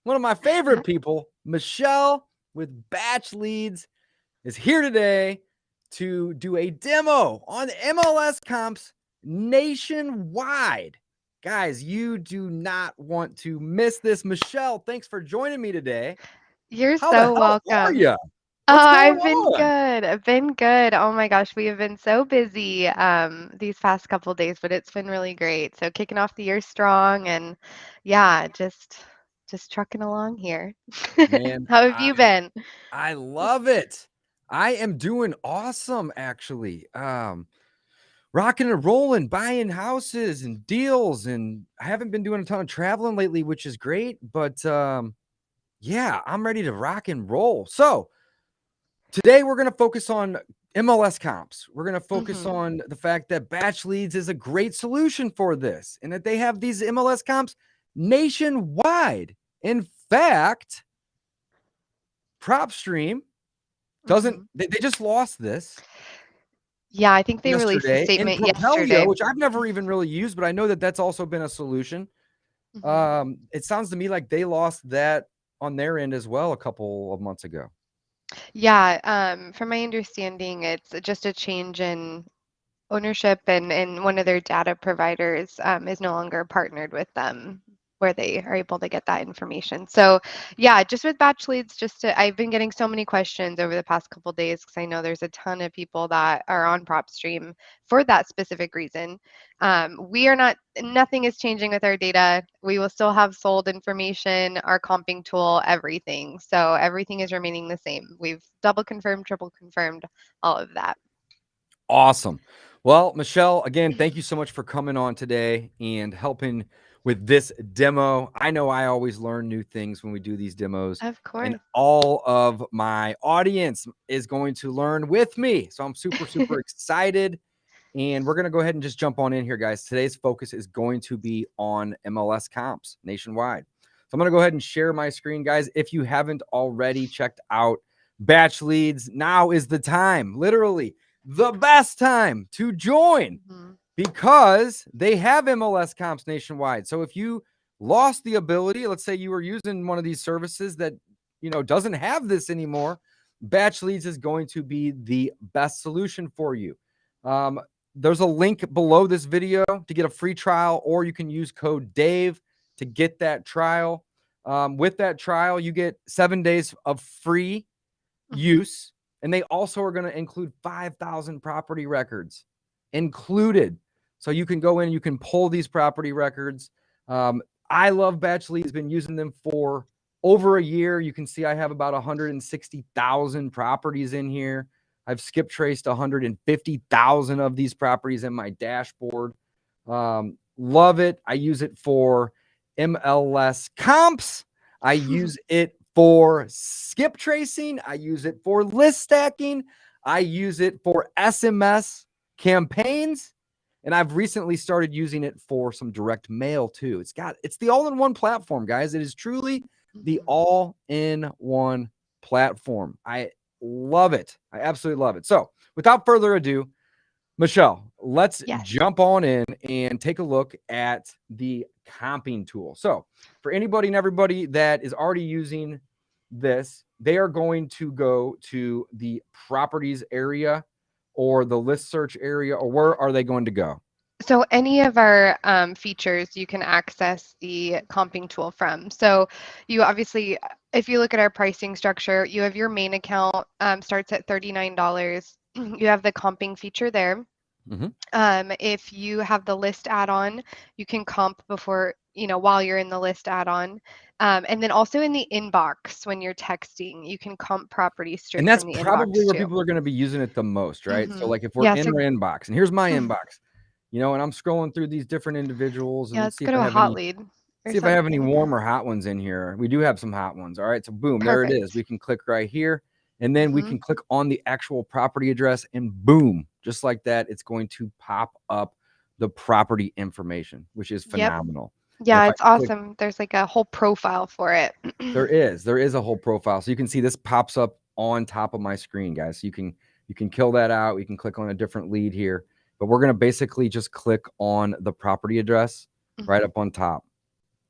one of my favorite people, Michelle with Batchleads, is here today to do a demo on MLS comps nationwide. Guys, you do not want to miss this. Michelle, thanks for joining me today. You're How the so hell are welcome. you? Oh, What's going I've been on? good. I've been good. Oh my gosh, we have been so busy these past couple days, but it's been really great. So kicking off the year strong and yeah, just trucking along here. Man, How have I you been? I love it. I am doing awesome actually. Rocking and rolling, buying houses and deals, and I haven't been doing a ton of traveling lately, which is great, but yeah, I'm ready to rock and roll. So, today we're going to focus on MLS comps. We're going to focus Hmm. on the fact that Batch Leads is a great solution for this and that they have these MLS comps nationwide. In fact, PropStream doesn't, Hmm. they just lost this Yeah, I think they released a yesterday in statement Propelio, yesterday. which I've never even really used, but I know that that's also been a solution. Hmm. It sounds to me like they lost that on their end as well a couple of months ago. Yeah, from my understanding, it's just a change in ownership and one of their data providers is no longer partnered with them where they are able to get that information. So yeah, just with batch leads, I've been getting so many questions over the past couple days because I know there's a ton of people that are on PropStream for that specific reason. We are not, nothing is changing with our data. We will still have sold information, our comping tool, everything. So everything is remaining the same. We've double confirmed, triple confirmed, all of that. Awesome. Well, Michelle, again, thank you so much for coming on today and helping with this demo. I know I always learn new things when we do these demos, Of and course. all of my audience is going to learn with me. So I'm super, super excited. And we're going to go ahead and just jump on in here, guys. Today's focus is going to be on MLS comps nationwide. So I'm going to go ahead and share my screen, guys. If you haven't already checked out Batch Leads, now is the time, literally the best time to join Mhm. because they have MLS comps nationwide. So if you lost the ability, let's say you were using one of these services that, doesn't have this anymore, Batch Leads is going to be the best solution for you. There's a link below this video to get a free trial, or you can use code Dave to get that trial. With that trial, you get 7 days of free Mhm. use, and they also are going to include 5,000 property records included. So you can go in, you can pull these property records. I love Batchleads, been using them for over a year. You can see I have about 160,000 properties in here. I've skip traced 150,000 of these properties in my dashboard. Love it. I use it for MLS comps. I use it for skip tracing. I use it for list stacking. I use it for SMS campaigns. And I've recently started using it for some direct mail too. It's the all-in-one platform, guys. It is truly the Mhm. all-in-one platform. I love it. I absolutely love it. So without further ado, Michelle, let's Yes. jump on in and take a look at the comping tool. So, for anybody and everybody that is already using this, they are going to go to the properties area or the list search area, or where are they going to go? So any of our features you can access the comping tool from. So you obviously, if you look at our pricing structure, you have your main account starts at $39. You have the comping feature there. Mm-hmm. If you have the list add-on, you can comp before, while you're in the list add-on. And then also in the inbox when you're texting, you can comp properties And straight that's from the probably inbox where too. people are going to be using it the most, right? So, Hmm. like if we're Yeah, in so our inbox, and here's my inbox, and I'm scrolling through these different individuals, and yeah, let's let's see if go I to a have hot any lead or See if I have any something. warm or hot ones in here. We do have some hot ones. All right. So boom, there it is. Perfect. We can click right here, and then we Hmm. can click on the actual property address, and boom, just like that, it's going to pop up the property information, which is Yep. phenomenal. And Yeah, if I it's click, awesome. There's like a whole profile for it. there is a whole profile. So you can see this pops up on top of my screen, guys. So you can kill that out. We can click on a different lead here, but we're going to basically just click on the property address right Mhm. up on top.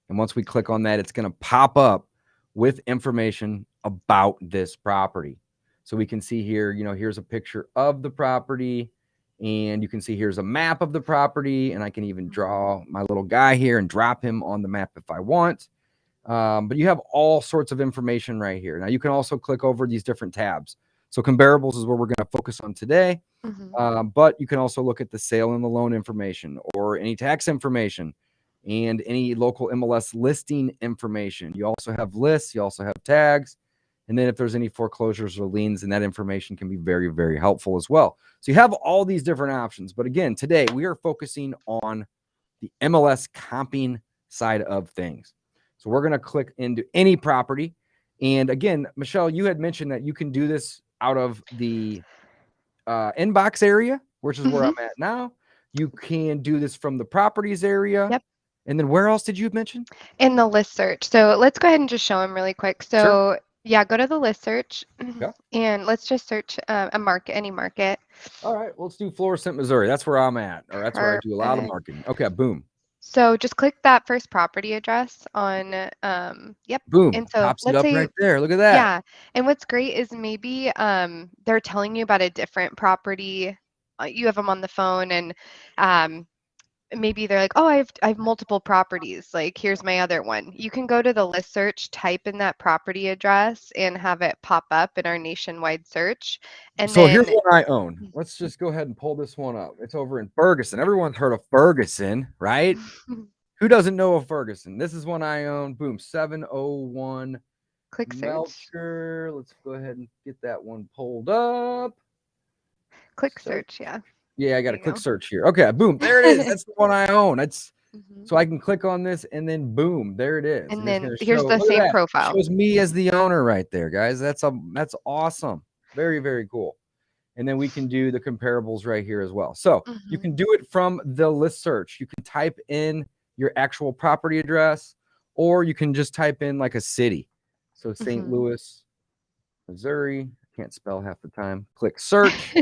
And once we click on that, it's going to pop up with information about this property. So we can see here, here's a picture of the property, and you can see here's a map of the property, and I can even draw my little guy here and drop him on the map if I want. But you have all sorts of information right here. Now you can also click over these different tabs. So comparables is where we're going to focus on today. But you can also look at the sale and the loan information, or any tax information, and any local MLS listing information. You also have lists, you also have tags, and then if there's any foreclosures or liens, and that information can be very, very helpful as well. So you have all these different options. But again, today we are focusing on the MLS comping side of things. So we're going to click into any property. And again, Michelle, you had mentioned that you can do this out of the inbox area, which is where I'm at now. You can do this from the properties area. Yep. And then where else did you mention? In the list search. So let's go ahead and just show them really quick. So Sure. yeah, go to the list search, Yeah. and let's just search a market, any market. All right, let's do Florissant, Missouri. That's where I'm at, or that's where I do a lot of marketing. Okay, boom. So just click that first property address on, yep. Boom, And so pops it let's up say, right there. Look at that. yeah. And what's great is maybe they're telling you about a different property. You have them on the phone, and maybe they're like, oh, I have multiple properties. Like, here's my other one. You can go to the list search, type in that property address, and have it pop up in our nationwide search. And So then here's what I own. Let's just go ahead and pull this one up. It's over in Ferguson. Everyone's heard of Ferguson, right? Who doesn't know of Ferguson? This is one I own. Boom, 701 click search. Melcher. Let's go ahead and get that one pulled up. Click search, yeah. Yeah, I got to click search here. Okay, boom, there it is. That's the one I own. That's so I can click on this, and then boom, there it is. And then here's the same profile. It shows me as the owner right there, guys. That's awesome. Very, very cool. And then we can do the comparables right here as well. So you can do it from the list search. You can type in your actual property address, or you can just type in like a city. So St. Louis, Missouri. I can't spell half the time. Click search.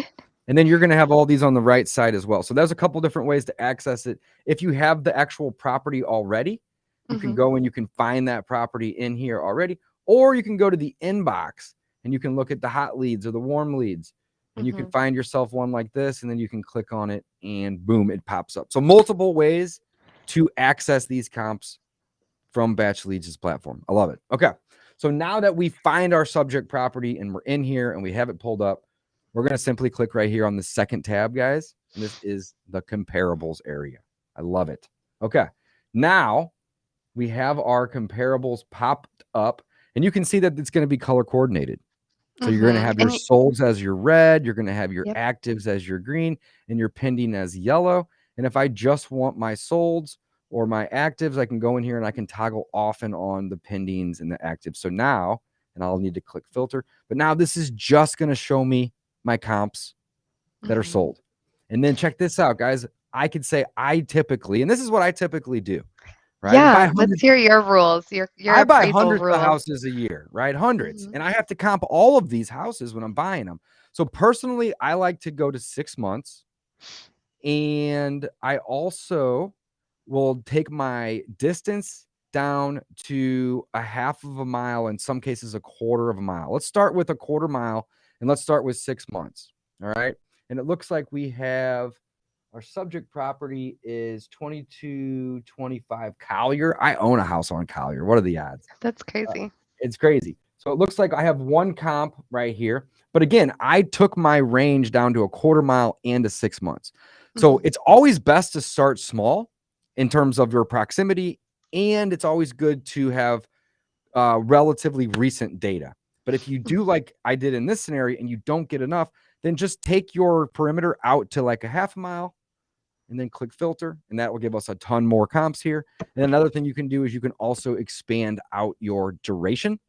And then you're going to have all these on the right side as well. So there's a couple different ways to access it. If you have the actual property already, you can go and you can find that property in here already, or you can go to the inbox and you can look at the hot leads or the warm leads, and you can find yourself one like this, and then you can click on it and boom, it pops up. So multiple ways to access these comps from Batchleads' platform. I love it. Okay. So now that we find our subject property and we're in here and we have it pulled up, we're going to simply click right here on the second tab, guys. And this is the comparables area. I love it. Okay. Now we have our comparables popped up, and you can see that it's going to be color coordinated. So you're going to have your solds as your red, you're going to have your actives as your green, and your pending as yellow. And if I just want my solds or my actives, I can go in here and I can toggle off and on the pendings and the actives. So now, and I'll need to click filter, but now this is just going to show me my comps that are sold. And then check this out, guys. I could say I typically, and this is what I typically do, right? Yeah, let's hear your rules. I buy hundreds of houses a year, right? Hundreds. And I have to comp all of these houses when I'm buying them. So personally, I like to go to 6 months. And I also will take my distance down to a half of a mile, in some cases a quarter of a mile. Let's start with a quarter mile. And let's start with 6 months. All right. And it looks like we have our subject property is 2225 Collier. I own a house on Collier. What are the odds? That's crazy. It's crazy. So it looks like I have one comp right here. But again, I took my range down to a quarter mile and to 6 months. So it's always best to start small in terms of your proximity. And it's always good to have relatively recent data. But if you do like I did in this scenario and you don't get enough, then just take your perimeter out to like a half a mile and then click filter. And that will give us a ton more comps here. And another thing you can do is you can also expand out your duration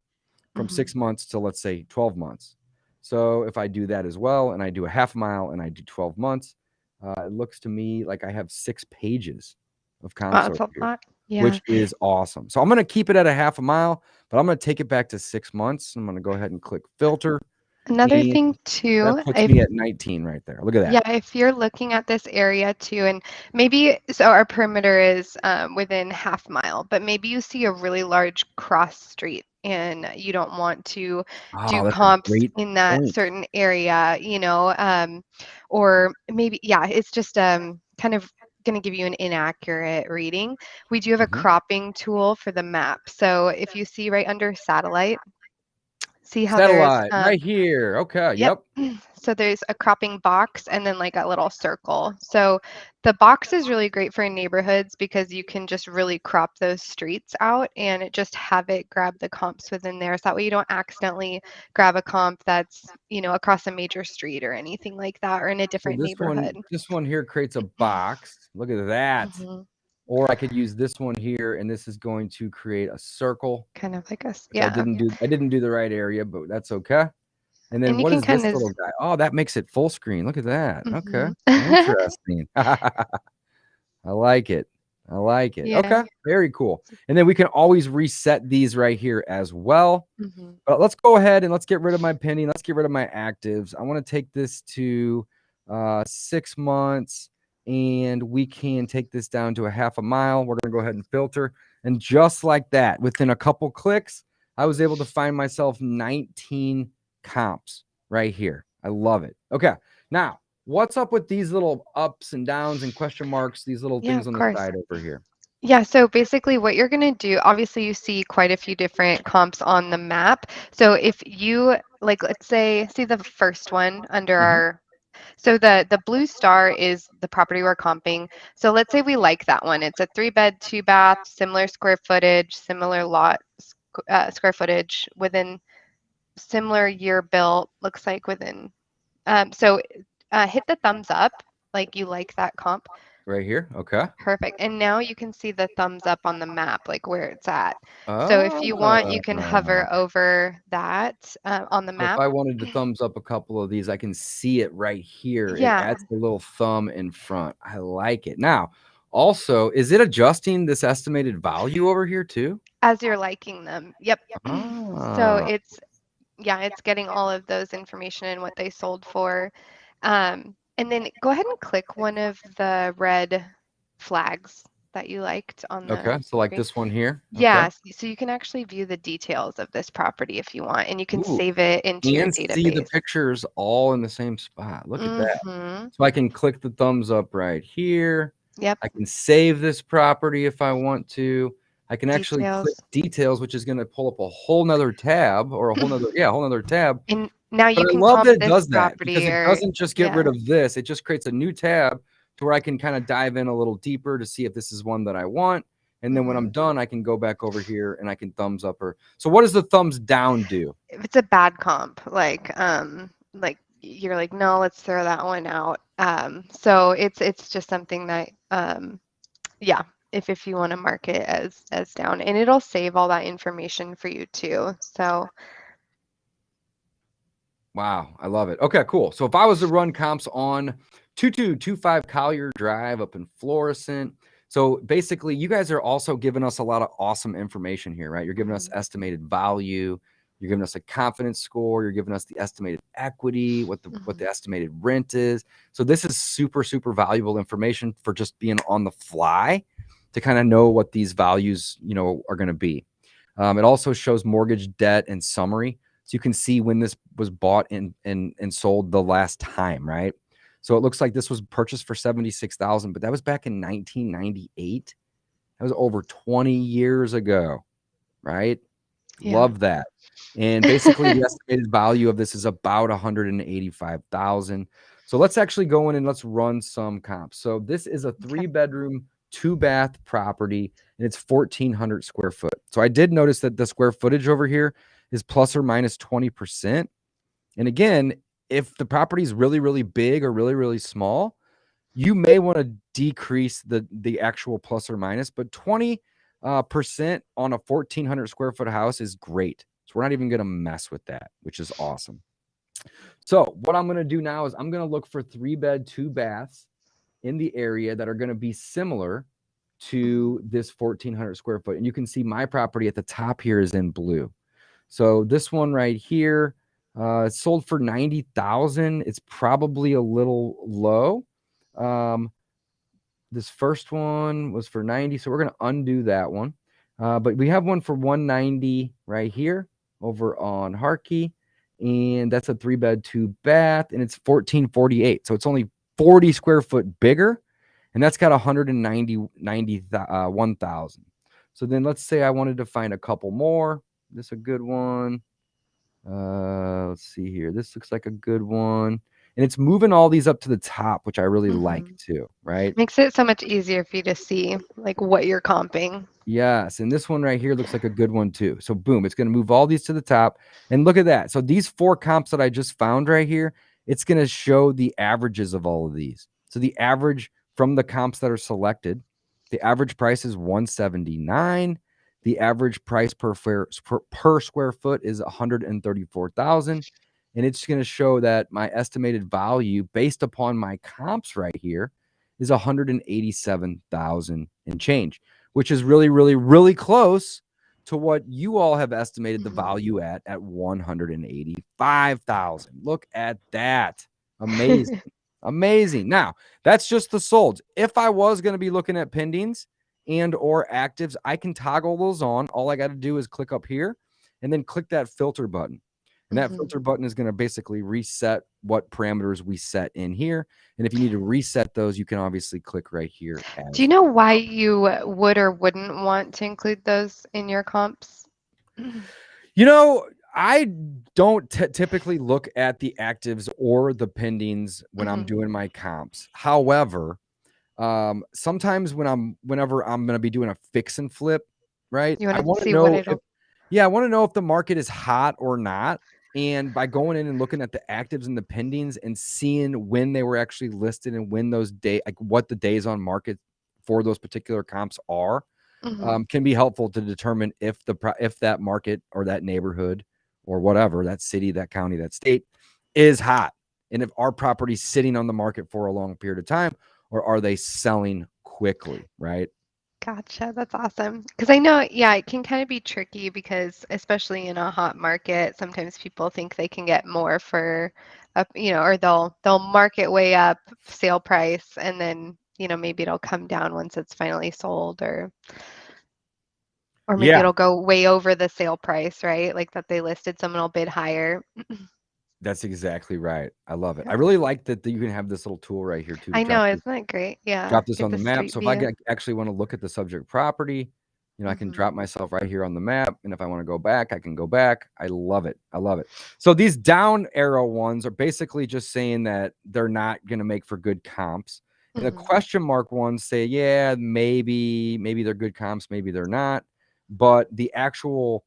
from 6 months to, let's say, 12 months. So if I do that as well, and I do a half mile and I do 12 months, it looks to me like I have 6 pages of comps over here. Yeah. Which is awesome. So I'm going to keep it at a half a mile, but I'm going to take it back to 6 months. I'm going to go ahead and click filter. Another And thing that too, puts me at 19 right there. Look at that. yeah, if you're looking at this area too, and maybe so our perimeter is within half mile, but maybe you see a really large cross street and you don't want to do Oh, that's a comps great in that point. certain area, or maybe, yeah, it's just kind of going to give you an inaccurate reading. We do have a Mhm. cropping tool for the map. So if you see right under satellite, see how there's Satellite right here. Okay. yep. Yep. So there's a cropping box and then like a little circle. So the box is really great for neighborhoods because you can just really crop those streets out and just have it grab the comps within there. So that way you don't accidentally grab a comp that's, across a major street or anything like that or in a So different neighborhood. this one here creates a box. Look at that. Hmm. Or I could use this one here, and this is going to create a circle, Kind of like us. which I Yeah. didn't do. I didn't do the right area, but that's okay. And then And you what can is kind this of, little guy? Oh, that makes it full screen. Look at that. Okay. hmm Interesting. I like it. I like it. yeah. Okay. Very cool. And then we can always reset these right here as well. Hmm. But let's go ahead and let's get rid of my penny. Let's get rid of my actives. I want to take this to 6 months, and we can take this down to a half a mile. We're going to go ahead and filter. And just like that, within a couple clicks, I was able to find myself 19 comps right here. I love it. Okay. Now, what's up with these little ups and downs and question marks, these little Yeah, things of on the course. side over here? Yeah, so basically what you're going to do, obviously you see quite a few different comps on the map. So if you like, let's say, see the first one under Mhm. our, so the blue star is the property we're comping. So let's say we like that one. It's a 3-bed, 2-bath, similar square footage, similar square footage within similar year built, looks like within, hit the thumbs up, like you like that comp. Right here. Okay. Perfect. And now you can see the thumbs up on the map, like where it's at. So if you want, you can Oh. hover over that on the So if map. I wanted to thumbs up a couple of these, I can see it right here. It Yeah, adds the little thumb in front. I like it. Now, also, is it adjusting this estimated value over here too? as you're liking them. Yep. So Ah, it's getting all of those information and what they sold for. And then go ahead and click one of the red flags that you liked on the okay. So like screen. this one here. Okay. Yes, so you can actually view the details of this property if you want, and you can Ooh, save it into your and see the database. pictures all in the same spot. Look at that. Mm-hmm. So I can click the thumbs up right here. Yep. I can save this property if I want to. I can actually click Details. details, which is going to pull up a whole nother tab or a whole nother tab. And now But you I can love that comp it this does that because property it or doesn't just get rid yeah. of this. It just creates a new tab to where I can kind of dive in a little deeper to see if this is one that I want. And then when Mm-hmm. I'm done, I can go back over here and I can thumbs up her. So what does the thumbs down do? If it's a bad comp, like you're like, no, let's throw that one out. So it's just something that yeah, if you want to mark it as down, and it'll save all that information for you too. So Wow, I love it. Okay, cool. So if I was to run comps on 2225 Collier Drive up in Florissant, so basically you guys are also giving us a lot of awesome information here, right? You're giving us mhm, estimated value, you're giving us a confidence score, you're giving us the estimated equity, what mhm, the estimated rent is. So this is super super valuable information for just being on the fly to kind of know what these values, are going to be. It also shows mortgage debt and summary. So you can see when this was bought and sold the last time, right? So it looks like this was purchased for 76,000, but that was back in 1998. That was over 20 years ago, right? yeah. Love that. And basically the estimated value of this is about 185,000. So let's actually go in and let's run some comps. So this is a Okay. 3-bedroom, 2-bath property, and it's 1,400 square foot. So I did notice that the square footage over here is plus or minus 20%. And again, if the property is really, really big or really, really small, you may want to decrease the actual plus or minus, but 20 percent on a 1,400 square foot house is great. So we're not even going to mess with that, which is awesome. So what I'm going to do now is I'm going to look for 3-bed, 2 baths in the area that are going to be similar to this 1,400 square foot. And you can see my property at the top here is in blue. So this one right here, It's sold for $90,000. It's probably a little low. This first one was for 90, so we're going to undo that one. But we have one for 190 right here over on Harkey, and that's a 3-bed, 2-bath, and it's 1448. So it's only 40 square foot bigger, and that's got 191,000. So then let's say I wanted to find a couple more. This is a good one. Let's see here. This looks like a good one. And it's moving all these up to the top, which I really like too, right? Makes it so much easier for you to see like what you're comping. Yes. And this one right here looks like a good one too. So boom, it's going to move all these to the top. And look at that. So these 4 comps that I just found right here, it's going to show the averages of all of these. So the average from the comps that are selected, the average price is 179. The average price per square foot is 134,000. And it's going to show that my estimated value based upon my comps right here is 187,000 and change, which is really, really, really close to what you all have estimated the value at 185,000. Look at that. Amazing. Amazing. Now, that's just the solds. If I was going to be looking at pendings and or actives, I can toggle those on. All I got to do is click up here and then click that filter button. And that filter button is going to basically reset what parameters we set in here. And if you need to reset those, you can obviously click right here. Do you know why you would or wouldn't want to include those in your comps? You know, I don't typically look at the actives or the pendings when I'm doing my comps. However, sometimes whenever I'm going to be doing a fix and flip, right? You I want want to to see what know it'll. I want to know if the market is hot or not. And by going in and looking at the actives and the pendings and seeing when they were actually listed and when those like what the days on market for those particular comps are, can be helpful to determine if that market or that neighborhood or whatever, that city, that county, that state is hot. And if our property's sitting on the market for a long period of time, or are they selling quickly, right? Gotcha. That's awesome. Because I know, yeah, it can kind of be tricky because especially in a hot market, sometimes people think they can get more for up, or they'll mark it way up sale price and then, maybe it'll come down once it's finally sold or maybe Yeah, it'll go way over the sale price, right? Like that they listed, someone will bid higher. that's exactly right. I love it. I Yeah. really like that you can have this little tool right here too to I know, isn't that great? Yeah. drop this Get on the the map. street So if I view. actually want to look at the subject property, I can drop myself right here on the map. And if I want to go back, I can go back. I love it. I love it. So these down arrow ones are basically just saying that they're not going to make for good comps. And the question mark ones say, yeah, maybe they're good comps, maybe they're not. But the actual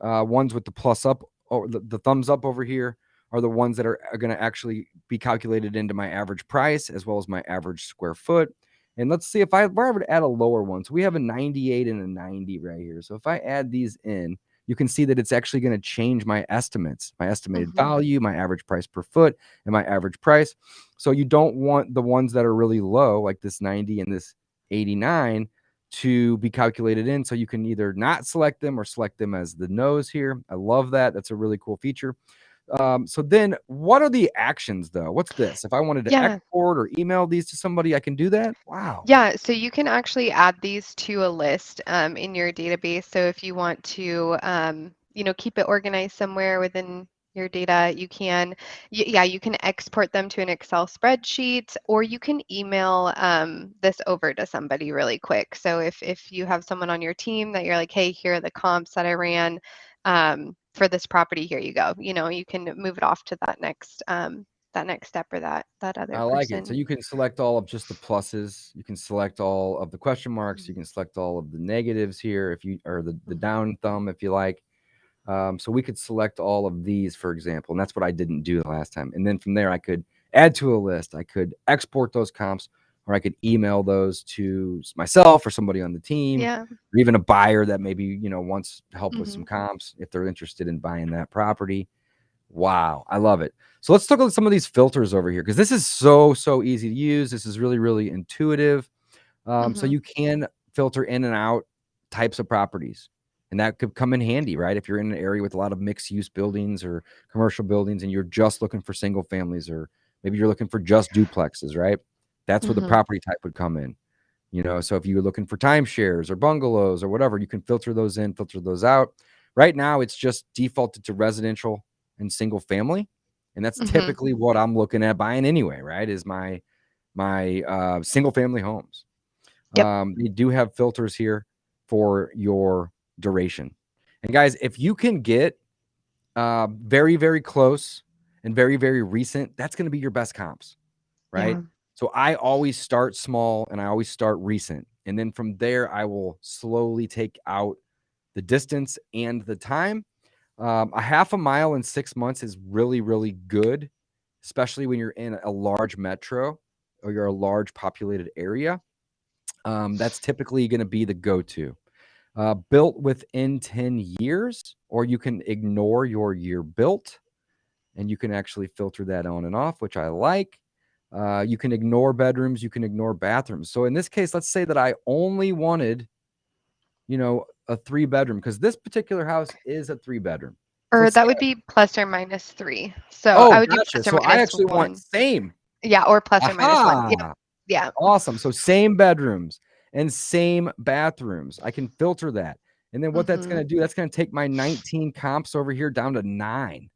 ones with the plus up or the thumbs up over here are the ones that are going to actually be calculated into my average price as well as my average square foot. And let's see if I were to add a lower one. So we have a 98 and a 90 right here. So if I add these in, you can see that it's actually going to change my estimates, my estimated value, my average price per foot, and my average price. So you don't want the ones that are really low, like this 90 and this 89, to be calculated in. So you can either not select them or select them as the no's here. I love that. That's a really cool feature. So then what are the actions though? What's this? If I wanted to Yeah. export or email these to somebody, I can do that. Wow. Yeah, so you can actually add these to a list in your database. So if you want to, keep it organized somewhere within your data, you can, yeah, you can export them to an Excel spreadsheet, or you can email this over to somebody really quick. So if you have someone on your team that you're like, hey, here are the comps that I ran for this property, here you go. You can move it off to that next step or that other I like it. So person. you can select all of just the pluses. You can select all of the question marks. You can select all of the negatives here if you, or the down thumb if you like. So we could select all of these, for example, and that's what I didn't do the last time. And then from there, I could add to a list. I could export those comps, or I could email those to myself or somebody on the team, Yeah. or even a buyer that maybe, wants help with some comps if they're interested in buying that property. Wow, I love it. So let's look at some of these filters over here because this is so easy to use. This is really intuitive. So you can filter in and out types of properties. And that could come in handy, right? If you're in an area with a lot of mixed use buildings or commercial buildings and you're just looking for single families, or maybe you're looking for just duplexes, right? That's where the property type would come in. So if you're looking for timeshares or bungalows or whatever, you can filter those in, filter those out. Right now, it's just defaulted to residential and single family. And that's typically what I'm looking at buying anyway, right? Is my single family homes. Yep. They do have filters here for your duration. And guys, if you can get very, very close and very, very recent, that's going to be your best comps, right? Yeah. So I always start small and I always start recent. And then from there, I will slowly take out the distance and the time. A half a mile in 6 months is really, really good, especially when you're in a large metro or you're a large populated area. That's typically going to be the go-to. Built within 10 years, or you can ignore your year built, and you can actually filter that on and off, which I like. You can ignore bedrooms, you can ignore bathrooms. So in this case, let's say that I only wanted, a 3-bedroom, because this particular house is a 3-bedroom. So Or let's say, that would be +or -3. So I oh, would do gotcha. plus or So I minus actually want one. same. Yeah, or +or -1. Yep. Aha. Yeah. Awesome. So same bedrooms and same bathrooms. I can filter that. And then what that's going to do, that's going to take my 19 comps over here down to 9.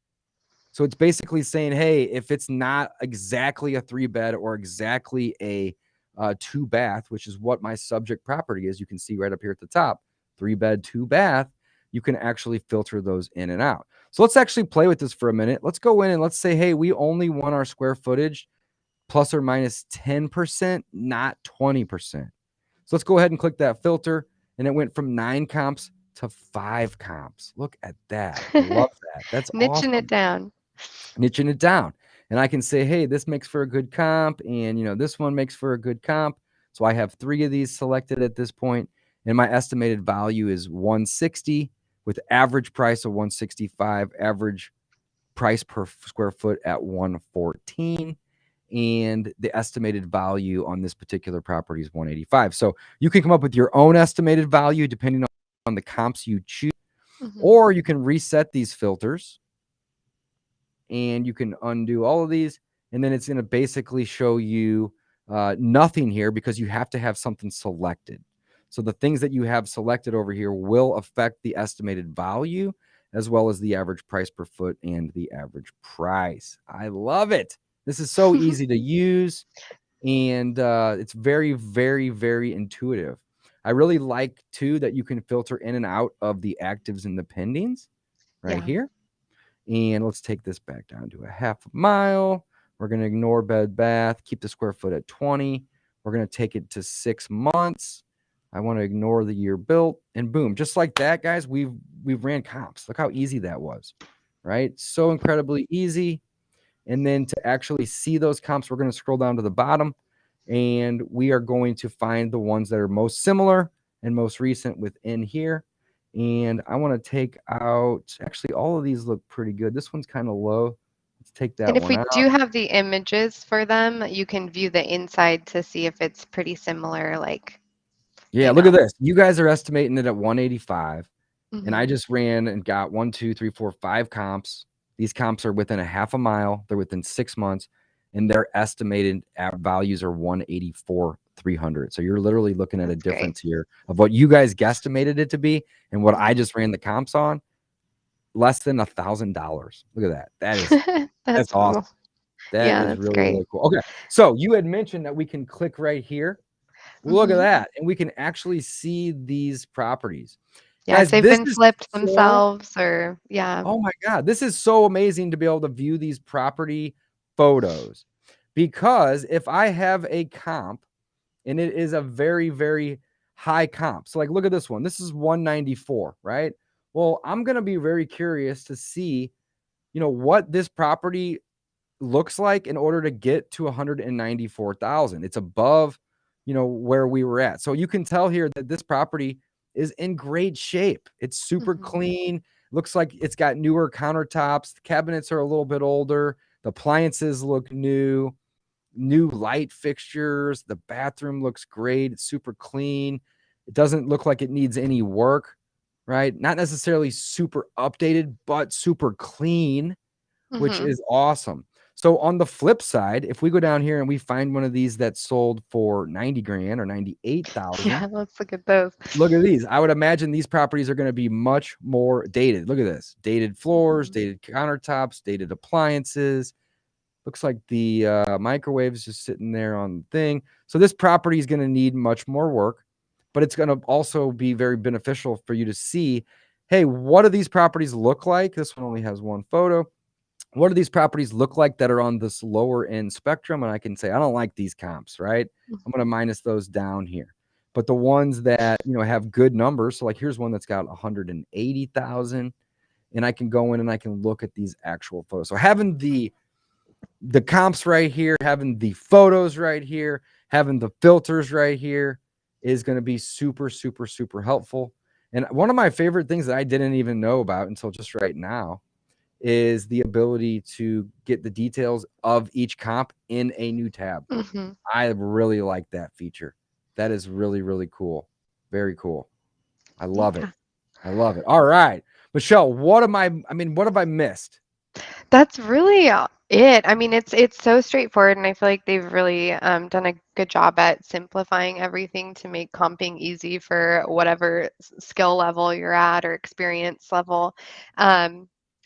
So it's basically saying, hey, if it's not exactly a 3-bed or exactly a 2-bath, which is what my subject property is, you can see right up here at the top, 3-bed, 2-bath, you can actually filter those in and out. So let's actually play with this for a minute. Let's go in and let's say, hey, we only want our square footage ±10%, not 20%. So let's go ahead and click that filter. And it went from 9 comps to 5 comps. Look at that. I love that. That's Niching it awesome. down. Niching it down. And I can say, hey, this makes for a good comp. And, this one makes for a good comp. So I have 3 of these selected at this point. And my estimated value is 160 with average price of 165, average price per square foot at 114. And the estimated value on this particular property is 185. So you can come up with your own estimated value depending on the comps you choose, or you can reset these filters and you can undo all of these. And then it's going to basically show you nothing here because you have to have something selected. So the things that you have selected over here will affect the estimated value as well as the average price per foot and the average price. I love it. This is so easy to use, and it's very, very, very intuitive. I really like, too, that you can filter in and out of the actives and the pendings right here. And let's take this back down to a half a mile. We're going to ignore bed, bath, keep the square foot at 20. We're going to take it to 6 months. I want to ignore the year built, and boom, just like that, guys, we've ran comps. Look how easy that was, right? So incredibly easy. And then to actually see those comps, we're going to scroll down to the bottom, and we are going to find the ones that are most similar and most recent within here. And I want to take out, actually, all of these look pretty good. This one's kind of low. Let's take that And if one we out. do have the images for them, you can view the inside to see if it's pretty similar, Yeah, look at this. You guys are estimating it at 185. And I Mhm. just ran and got 1, 2, 3, 4, 5 comps. These comps are within a half a mile. They're within 6 months, and their estimated values are 184, 300. So you're literally looking at a That's great. difference here of what you guys guesstimated it to be and what I Mhm. just ran the comps on. Less than $1,000. Look at that. That's That's awesome. cool. That Yeah, is that's really, great. really cool. Okay, so you had mentioned that we can click right here. Look at Mhm. that, and we can actually see these properties. Yeah, if Guys, they've this been is flipped so themselves or yeah. oh my God, this is so amazing to be able to view these property photos, because if I have a comp and it is a very, very high comp. So like, look at this one. This is 194, right? Well, I'm going to be very curious to see, what this property looks like in order to get to 194,000. It's above, where we were at. So you can tell here that this property is in great shape. It's super Mhm. clean. Looks like it's got newer countertops. The cabinets are a little bit older. The appliances look new light fixtures. The bathroom looks great. It's super clean. It doesn't look like it needs any work, right? Not necessarily super updated, but super clean, which Mm-hmm. is awesome. So on the flip side, if we go down here and we find one of these that sold for 90 grand or 98,000, Yeah, let's look at those. look at these. I would imagine these properties are going to be much more dated. Look at this. Dated floors, dated countertops, dated appliances. Looks like the microwave's just sitting there on the thing. So this property is going to need much more work, but it's going to also be very beneficial for you to see, hey, what do these properties look like? This one only has one photo. What do these properties look like that are on this lower end spectrum? And I can say, I don't like these comps, right? I'm going to minus those down here. But the ones that, have good numbers. So like here's one that's got 180,000, and I can go in and I can look at these actual photos. So having the comps right here, having the photos right here, having the filters right here is going to be super, super, super helpful. And one of my favorite things that I didn't even know about until just right now is the ability to get the details of each comp in a new tab. Mm-hmm. I really like that feature. That is really, really cool. Very cool. I love it. I love it. All right, Michelle, what have I missed? That's really it. I mean, it's so straightforward, and I feel like they've really done a good job at simplifying everything to make comping easy for whatever skill level you're at or experience level.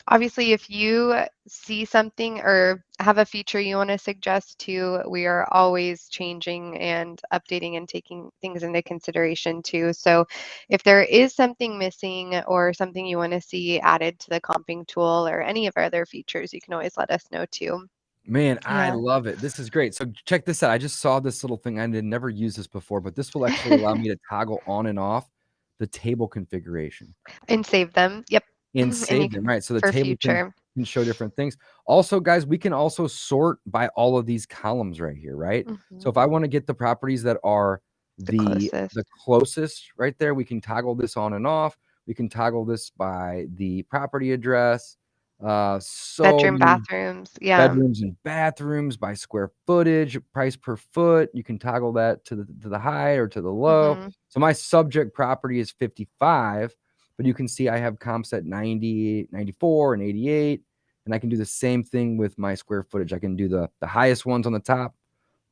Obviously, if you see something or have a feature you want to suggest too, we are always changing and updating and taking things into consideration too. So if there is something missing or something you want to see added to the comping tool or any of our other features, you can always let us know too. Man, I Yeah. love it. This is great. So check this out. I just saw this little thing. I had never used this before, but this will actually allow me to toggle on and off the table configuration And save them. Yep. and And you save them, can right? So the for table can future. show different things. Also, guys, we can also sort by all of these columns right here, right? So Mhm. if I want to get the properties that are The the closest. closest right there, we can toggle this on and off. We can toggle this by the property address. So Bedroom, many bathrooms. Yeah. bedrooms and bathrooms by square footage, price per foot. You can toggle that to the high or to the low. Hmm. So my subject property is 55, but you can see I have comps at 90, 94, and 88. And I can do the same thing with my square footage. I can do the highest ones on the top,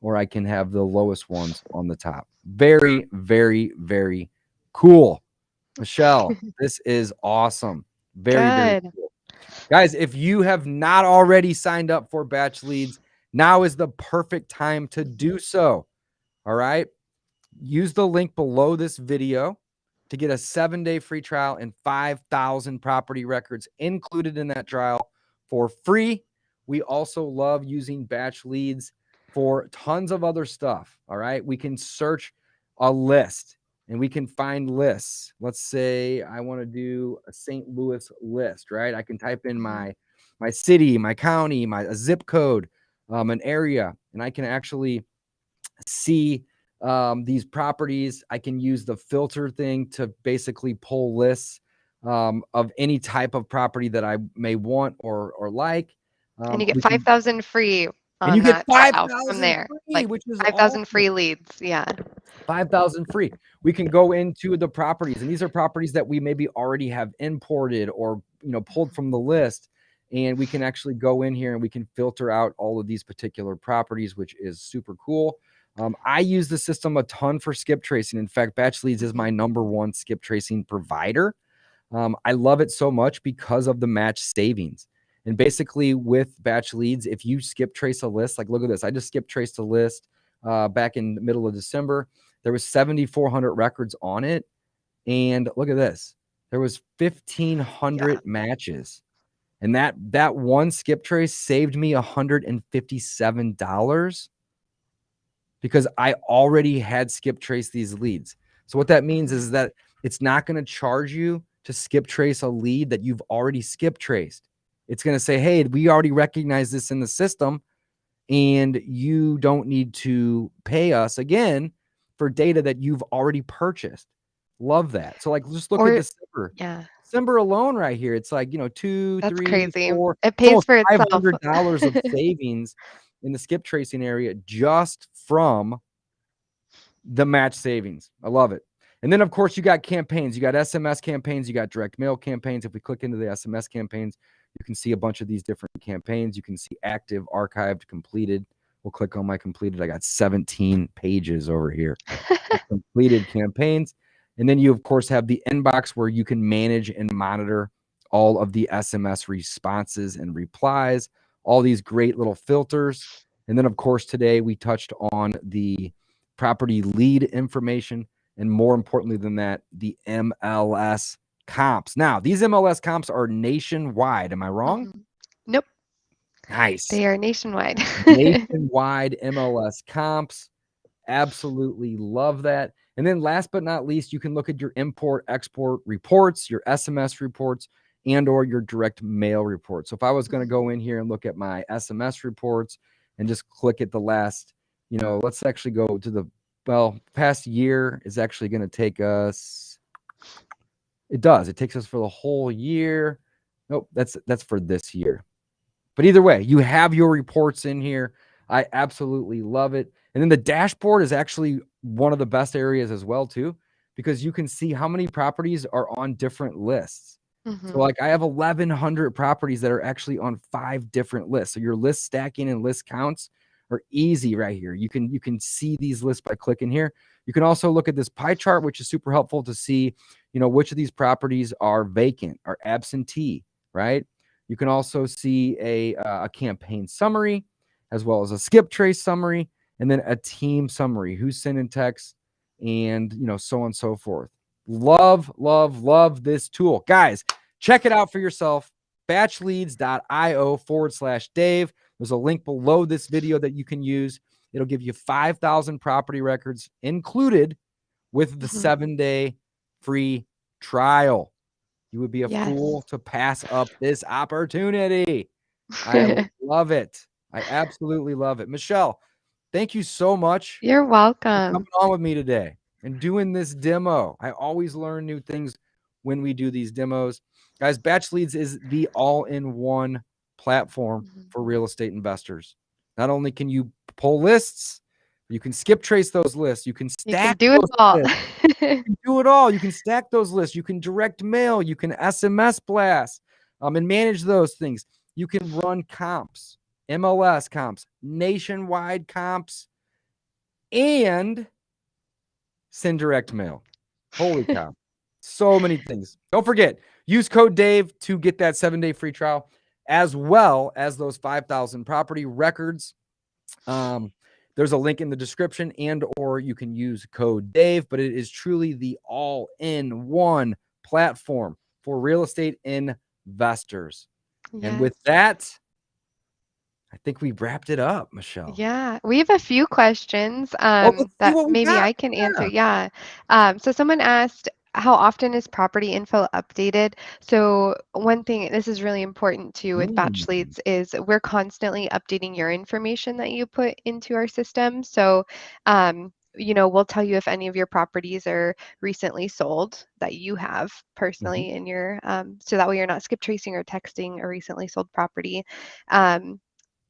or I can have the lowest ones on the top. Very, very, very cool. Michelle, this is awesome. Very, very Good. cool. Guys, if you have not already signed up for Batchleads, now is the perfect time to do so. All right. Use the link below this video to get a 7-day free trial and 5,000 property records included in that trial for free. We also love using Batchleads for tons of other stuff. All right. We can search a list and we can find lists. Let's say I want to do a St. Louis list, right? I can type in Mhm. my city, my county, my zip code, an area, and I can actually see these properties. I can use the filter thing to basically pull lists of any type of property that I may want or like. And you get We can 5,000 free and on you get that trial from 5,000 there. free, Like which is 5,000 awesome. free leads. Yeah. 5,000 free. We can go into the properties, and these are properties that we maybe already have imported or pulled from the list, and we can actually go in here and we can filter out all of these particular properties, which is super cool. I use the system a ton for skip tracing. In fact, Batchleads is my number one skip tracing provider. I love it so much because of the match savings. And basically with Batchleads, if you skip trace a list, like look at this, I just skip traced a list back in the middle of December. There was 7,400 records on it. And look at this. There was Yeah. 1,500 matches. And that one skip trace saved me $157 because I already had skip traced these leads. So what that means is that it's not going to charge you to skip trace a lead that you've already skip traced. It's going to say, hey, we already recognize this in the system, and you don't need to pay us again for data that you've already purchased. Love that. So like, just look at Or December. yeah, December alone right here. It's like, 2, that's 3, crazy. 4, It it's pays almost for itself. $500 of savings in the skip tracing area just from the match savings. I love it. And then, of course, you got campaigns. You got SMS campaigns. You got direct mail campaigns. If we click into the SMS campaigns, you can see a bunch of these different campaigns. You can see active, archived, completed. We'll click on my completed. I got 17 pages over here. Completed campaigns. And then you, of course, have the inbox where you can manage and monitor all of the SMS responses and replies, all these great little filters. And then, of course, today we touched on the property lead information. And more importantly than that, the MLS comps. Now, these MLS comps are nationwide. Am I wrong? Nope. Nice. They are nationwide. Nationwide MLS comps. Absolutely love that. And then last but not least, you can look at your import, export reports, your SMS reports, and or your direct mail reports. So if I was going to go in here and look at my SMS reports and just click at the last, let's actually go to the past year is actually going to take us. It does. It takes us for the whole year. Nope, that's for this year. But either way, you have your reports in here. I absolutely love it. And then the dashboard is actually one of the best areas as well, too, because you can see how many properties are on different lists. So like I have 1,100 properties that are actually on 5 different lists. So your list stacking and list counts are easy right here. You can see these lists by clicking here. You can also look at this pie chart, which is super helpful to see, which of these properties are vacant, are absentee, right? You can also see a campaign summary, as well as a skip trace summary, and then a team summary, who's sending texts, and so on and so forth. Love, love, love this tool. Guys, check it out for yourself. Batchleads.io/Dave. There's a link below this video that you can use. It'll give you 5,000 property records included with the 7-day free trial. You would be a fool to pass up this opportunity. I love it. I absolutely love it. Michelle, thank you so much. You're welcome. For coming on with me today and doing this demo. I always learn new things when we do these demos. Guys, Batchleads is the all-in-one platform for real estate investors. Not only can you pull lists, you can skip trace those lists. You can stack do it all. You can do it all. You can stack those lists. You can direct mail. You can SMS blast and manage those things. You can run comps, MLS comps, nationwide comps, and send direct mail. Holy cow. So many things. Don't forget, use code Dave to get that 7-day free trial, as well as those 5,000 property records. There's a link in the description, and or you can use code Dave, but it is truly the all-in-one platform for real estate investors. Yes. And with that, I think we wrapped it up, Michelle. Yeah, we have a few questions that maybe I can answer. Yeah. So someone asked, how often is property info updated? So one thing, this is really important too with Batchleads, is we're constantly updating your information that you put into our system. So we'll tell you if any of your properties are recently sold that you have personally in your, so that way you're not skip tracing or texting a recently sold property.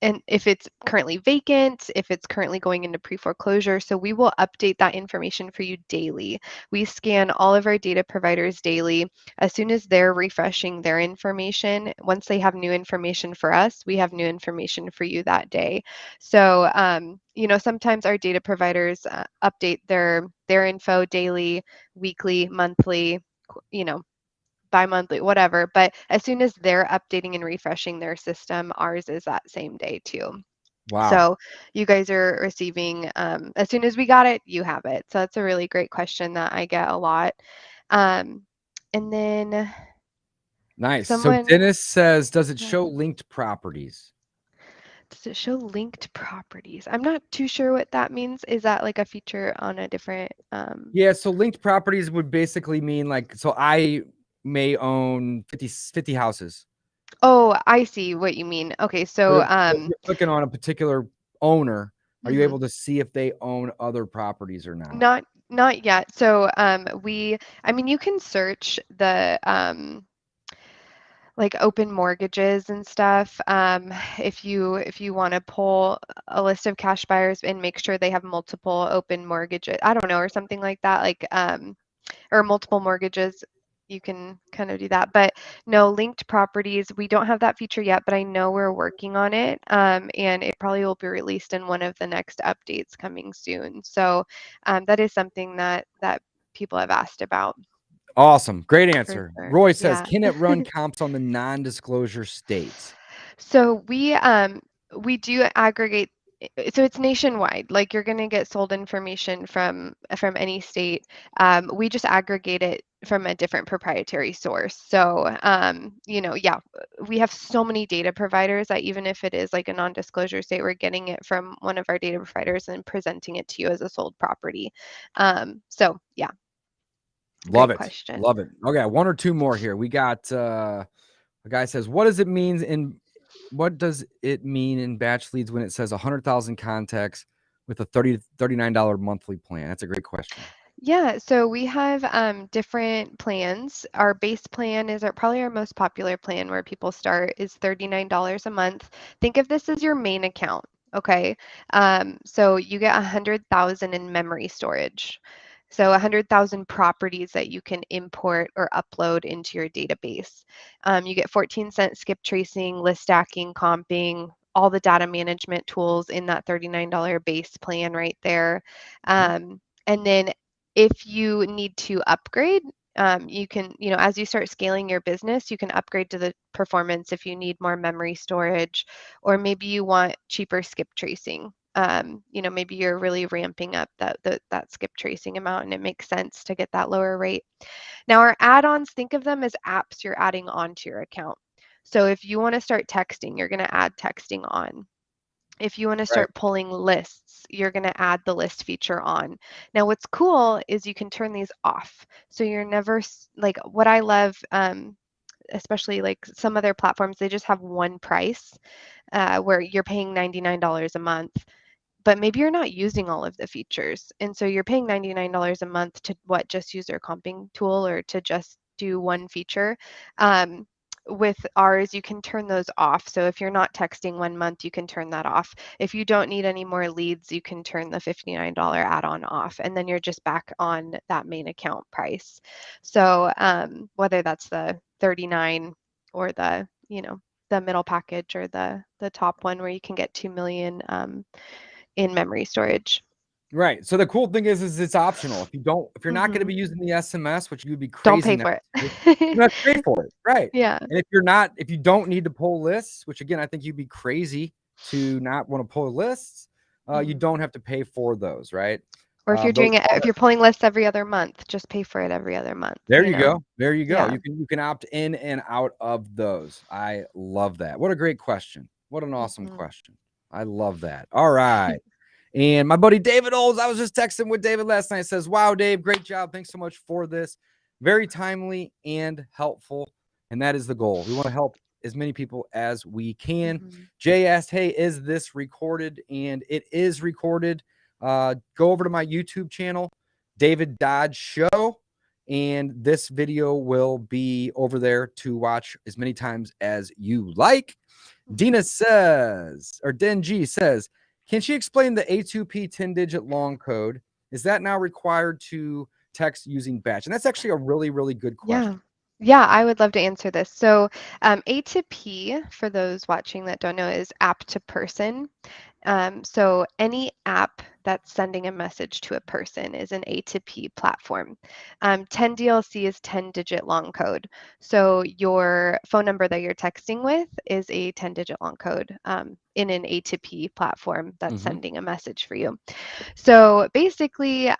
And if it's currently vacant, if it's currently going into pre-foreclosure. So we will update that information for you daily. We scan all of our data providers daily. As soon as they're refreshing their information, once they have new information for us, we have new information for you that day. So, sometimes our data providers update their info daily, weekly, monthly, bi-monthly, whatever. But as soon as they're updating and refreshing their system, ours is that same day too. Wow. So you guys are receiving, as soon as we got it, you have it. So that's a really great question that I get a lot. And then nice. So Dennis says, does it show linked properties? Does it show linked properties? I'm not too sure what that means. Is that like a feature on a different Yeah, so linked properties would basically mean so I may own 50 houses. Oh, I see what you mean. Okay, so if you're clicking on a particular owner, are you able to see if they own other properties or not? Not yet. So you can search the like open mortgages and stuff. If you want to pull a list of cash buyers and make sure they have multiple open mortgages, I don't know, or something like that. Like or multiple mortgages, you can kind of do that. But no, linked properties, we don't have that feature yet, but I know we're working on it. And it probably will be released in one of the next updates coming soon. So that is something that people have asked about. Awesome. Great For answer. sure. Roy says, Yeah. can it run comps on the non-disclosure states? So we do aggregate, so it's nationwide. Like you're going to get sold information from any state. We just aggregate it from a different proprietary source. So yeah, we have so many data providers that even if it is like a non-disclosure state, we're getting it from one of our data providers and presenting it to you as a sold property. So yeah, Love great it. question. Love it. Okay, one or two more here. We got a guy says, what does it mean in Batchleads when it says 100,000 contacts with a $39 monthly plan? That's a great question. Yeah, so we have different plans. Our base plan is probably our most popular plan where people start is $39 a month. Think of this as your main account, okay? So you get 100,000 in memory storage. So 100,000 properties that you can import or upload into your database. You get 14-cent skip tracing, list stacking, comping, all the data management tools in that $39 base plan right there. And then if you need to upgrade, you can, as you start scaling your business, you can upgrade to the performance if you need more memory storage, or maybe you want cheaper skip tracing. Maybe you're really ramping up that skip tracing amount and it makes sense to get that lower rate. Now, our add-ons, think of them as apps you're adding onto your account. So if you want to start texting, you're going to add texting on. If you want to Right. start pulling lists, you're going to add the list feature on. Now, what's cool is you can turn these off. So you're never like what I love, especially like some other platforms, they just have one price where you're paying $99 a month. But maybe you're not using all of the features. And so you're paying $99 a month to just use their comping tool or to just do one feature. With ours, you can turn those off. So if you're not texting 1 month, you can turn that off. If you don't need any more leads, you can turn the $59 add-on off, and then you're just back on that main account price. So whether that's the 39 or the middle package or the top one where you can get 2 million in memory storage. Right. So the cool thing is it's optional. If you're not going to Mm-hmm. be using the SMS, which you'd be Don't crazy pay not for to, it. you have to pay for it. Right. Yeah. And if you don't need to pull lists, which again, I think you'd be crazy to not want to pull lists, you Mm-hmm. don't have to pay for those. Right. Or if you're Those doing it, if you're pulling lists every other month, just pay for it every other month, There you go. There you go. Yeah. You can opt in and out of those. I love that. What a great question. What an awesome Mm-hmm. question. I love that. All right. And my buddy David Olds, I was just texting with David last night, says, wow, Dave, great job. Thanks so much for this. Very timely and helpful. And that is the goal. We want to help as many people as we can. Mm-hmm. Jay asked, hey, is this recorded? And it is recorded. Go over to my YouTube channel, David Dodge Show. And this video will be over there to watch as many times as you like. Dina says, or Denji says, can she explain the A2P 10-digit long code? Is that now required to text using batch? And that's actually a really, really good question. Yeah, I would love to answer this. So A to P, for those watching that don't know, is app to person. So any app that's sending a message to a person is an A to P platform. 10DLC is 10-digit long code. So your phone number that you're texting with is a 10-digit long code in an A to P platform that's sending a message for you. So basically,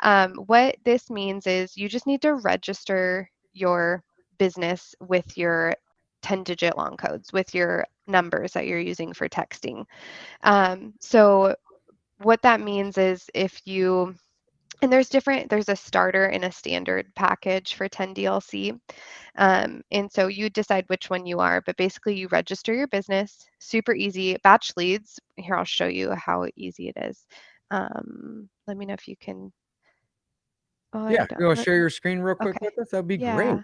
what this means is you just need to register your business with your 10-digit long codes, with your numbers that you're using for texting. So what that means is and there's a starter and a standard package for 10DLC. And so you decide which one you are, but basically you register your business, super easy. Batchleads, here I'll show you how easy it is. Let me know if you can. Oh, Yeah, I don't. you want to share your screen real quick Okay. with us? That'd be great. Yeah.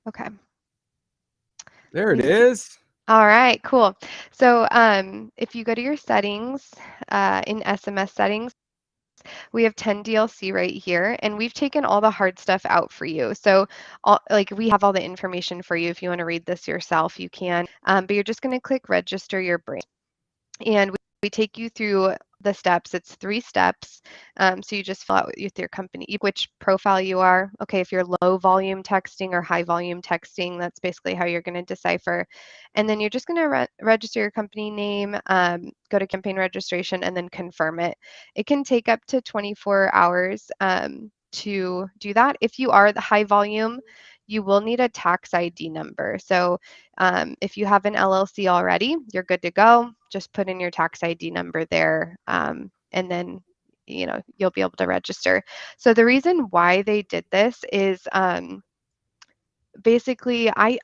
Okay. There Let it me see. is. All right, cool. So if you go to your settings in SMS settings, We have 10 DLC right here, and we've taken all the hard stuff out for you. So, we have all the information for you. If you want to read this yourself, you can. But you're just going to click register your brand. And we take you through the steps. It's 3 steps. So you just fill out with your company, which profile you are. Okay, if you're low volume texting or high volume texting, that's basically how you're going to decipher. And then you're just going to register your company name, go to campaign registration, and then confirm it. It can take up to 24 hours to do that. If you are the high volume, you will need a tax ID number. So if you have an LLC already, you're good to go. Just put in your tax ID number there, and then you'll be able to register. So the reason why they did this is basically I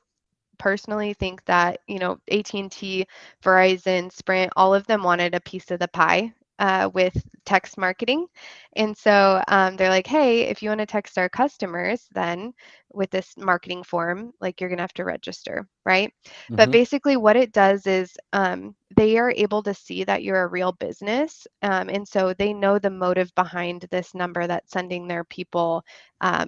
personally think that AT&T, Verizon, Sprint, all of them wanted a piece of the pie with text marketing. And so they're like, hey, if you want to text our customers, then with this marketing form, like you're going to have to register, right? But basically what it does is they are able to see that you're a real business. And so they know the motive behind this number that's sending their people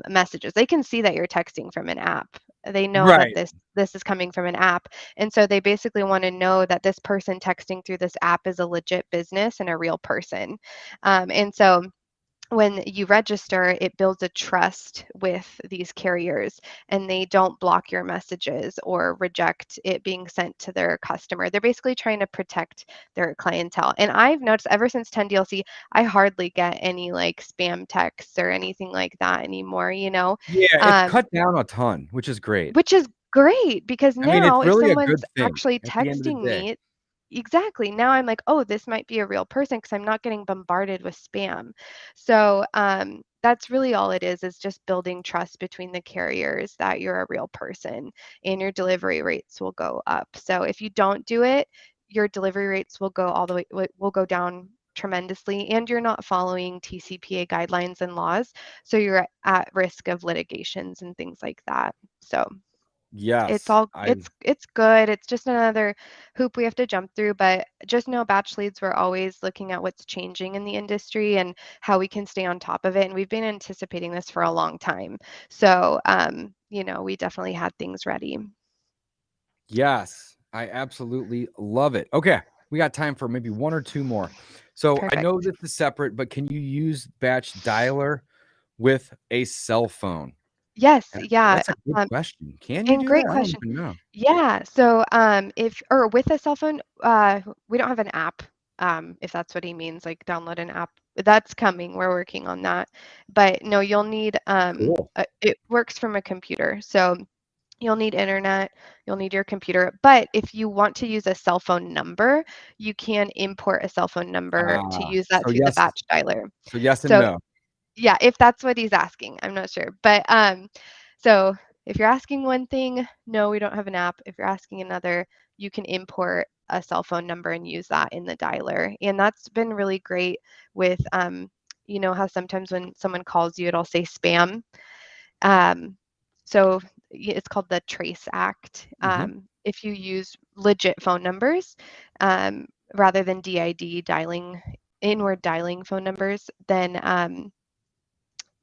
messages. They can see that you're texting from an app. They know that Right. this is coming from an app. And so they basically want to know that this person texting through this app is a legit business and a real person. And so when you register, it builds a trust with these carriers, and they don't block your messages or reject it being sent to their customer. They're basically trying to protect their clientele. And I've noticed ever since 10 DLC, I hardly get any like spam texts or anything like that anymore, Yeah, it's cut down a ton, which is great. which is great because I mean, it's now if really a someone's good thing actually at the end of the texting day. me, exactly, now I'm like, oh, this might be a real person because I'm not getting bombarded with spam. So that's really all it is just building trust between the carriers that you're a real person, and your delivery rates will go up. So if you don't do it, your delivery rates will go all the way, will go down tremendously, and you're not following TCPA guidelines and laws, so you're at risk of litigations and things like that. So it's Yes, all it's good. It's just another hoop we have to jump through, but just know Batchleads, we're always looking at what's changing in the industry and how we can stay on top of it. And we've been anticipating this for a long time. So we definitely had things ready. yes, I absolutely love it. Okay, we got time for maybe 1 or 2 more. So I know Perfect. this is separate, but can you use Batch Dialer with a cell phone? Yes, yeah. That's a good question. Can you And do that? great I don't question. even know. Yeah. So if or with a cell phone, we don't have an app, if that's what he means, like download an app. That's coming. We're working on that. But no, you'll need Cool. it works from a computer. So you'll need internet, you'll need your computer. But if you want to use a cell phone number, you can import a cell phone number to use that So through the yes, batch dialer. so yes and So no. yeah, if that's what he's asking, I'm not sure. But so if you're asking one thing, no, we don't have an app. If you're asking another, you can import a cell phone number and use that in the dialer. And that's been really great with how sometimes when someone calls you, it'll say spam. So it's called the Trace Act. If you use legit phone numbers, rather than DID dialing, inward dialing phone numbers, then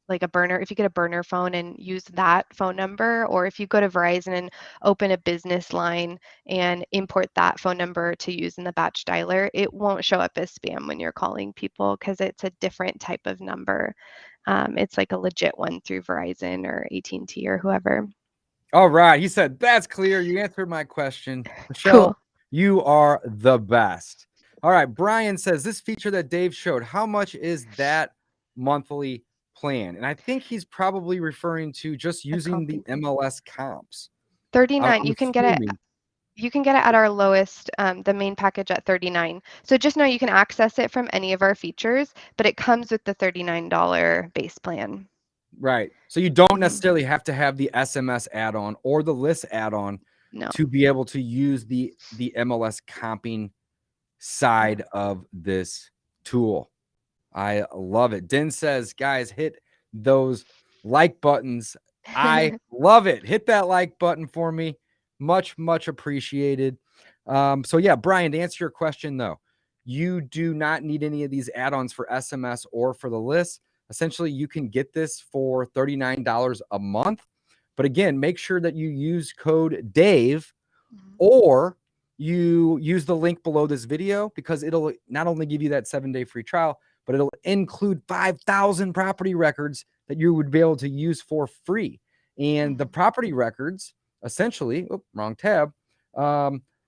like a burner, if you get a burner phone and use that phone number, or if you go to Verizon and open a business line and import that phone number to use in the batch dialer, it won't show up as spam when you're calling people because it's a different type of number. It's like a legit one through Verizon or AT&T or whoever. All right. He said, that's clear. You answered my question. Michelle, Cool. you are the best. All right. Brian says, this feature that Dave showed, how much is that monthly plan? And I think he's probably referring to just A using the comping plan. MLS comps. 39. I'm You can get it. assuming. You can get it at our lowest, the main package at 39. So just know you can access it from any of our features, but it comes with the $39 base plan. Right. So you don't Mhm. necessarily have to have the SMS add-on or the list add-on No. to be able to use the MLS comping side of this tool. I love it. Din says, guys, hit those like buttons. I love it. Hit that like button for me. Much, much appreciated. So yeah, Brian, to answer your question though, you do not need any of these add-ons for SMS or for the list. Essentially, you can get this for $39 a month. But again, make sure that you use code Dave, or you use the link below this video, because it'll not only give you that 7-day free trial, but it'll include 5,000 property records that you would be able to use for free. And the property records, essentially, wrong tab,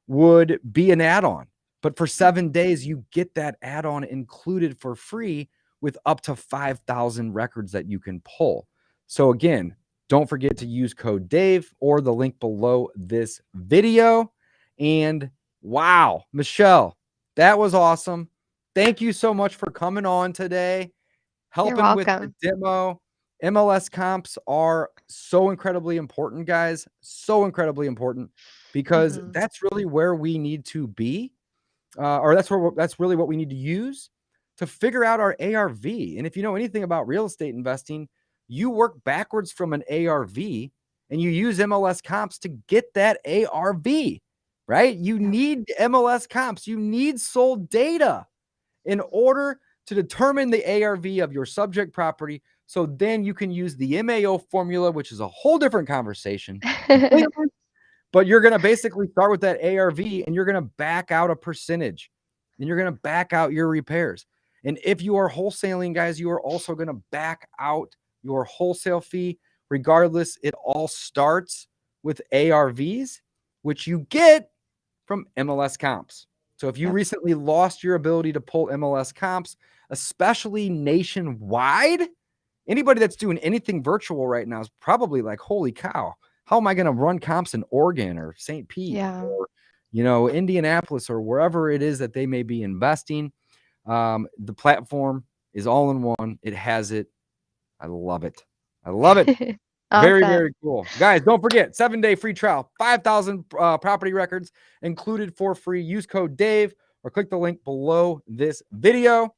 would be an add-on. But for 7 days, you get that add-on included for free with up to 5,000 records that you can pull. So again, don't forget to use code Dave or the link below this video. And wow, Michelle, that was awesome. Thank you so much for coming on today, helping with the demo. MLS comps are so incredibly important, guys. So incredibly important, because that's really where we need to be. Or that's really what we need to use to figure out our ARV. And if you know anything about real estate investing, you work backwards from an ARV and you use MLS comps to get that ARV, right? You need MLS comps. You need sold data in order to determine the ARV of your subject property. So then you can use the MAO formula, which is a whole different conversation. But you're going to basically start with that ARV, and you're going to back out a percentage, and you're going to back out your repairs. And if you are wholesaling, guys, you are also going to back out your wholesale fee. Regardless, it all starts with ARVs, which you get from MLS comps. So if you recently lost your ability to pull MLS comps, especially nationwide, anybody that's doing anything virtual right now is probably like, holy cow, how am I going to run comps in Oregon or St. Pete or, Indianapolis or wherever it is that they may be investing? The platform is all in one. It has it. I love it. I love it. Awesome. Very, very cool. Guys, don't forget, 7-day free trial, 5,000 property records included for free. Use code Dave or click the link below this video.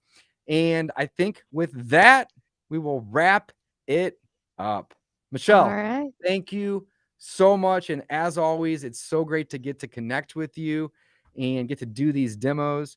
And I think with that, we will wrap it up. Michelle, thank you so much. And as always, it's so great to get to connect with you and get to do these demos.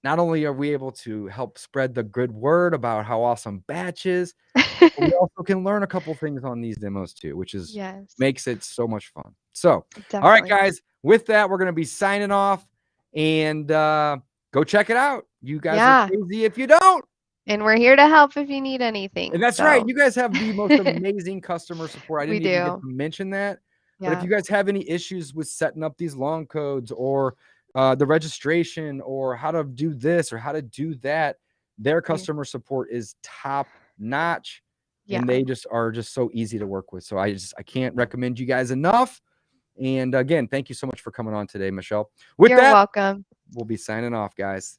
Not only are we able to help spread the good word about how awesome Batch is, but we also can learn a couple things on these demos too, which is makes it so much fun. So, all right, guys, with that, we're going to be signing off, and go check it out. You guys are crazy if you don't. And we're here to help if you need anything. And that's right. You guys have the most amazing customer support. I didn't even get to mention that. But if you guys have any issues with setting up these long codes or the registration or how to do this or how to do that, their customer support is top notch. And they are just so easy to work with. So I can't recommend you guys enough. And again, thank you so much for coming on today, Michelle. With that, welcome. We'll be signing off, guys.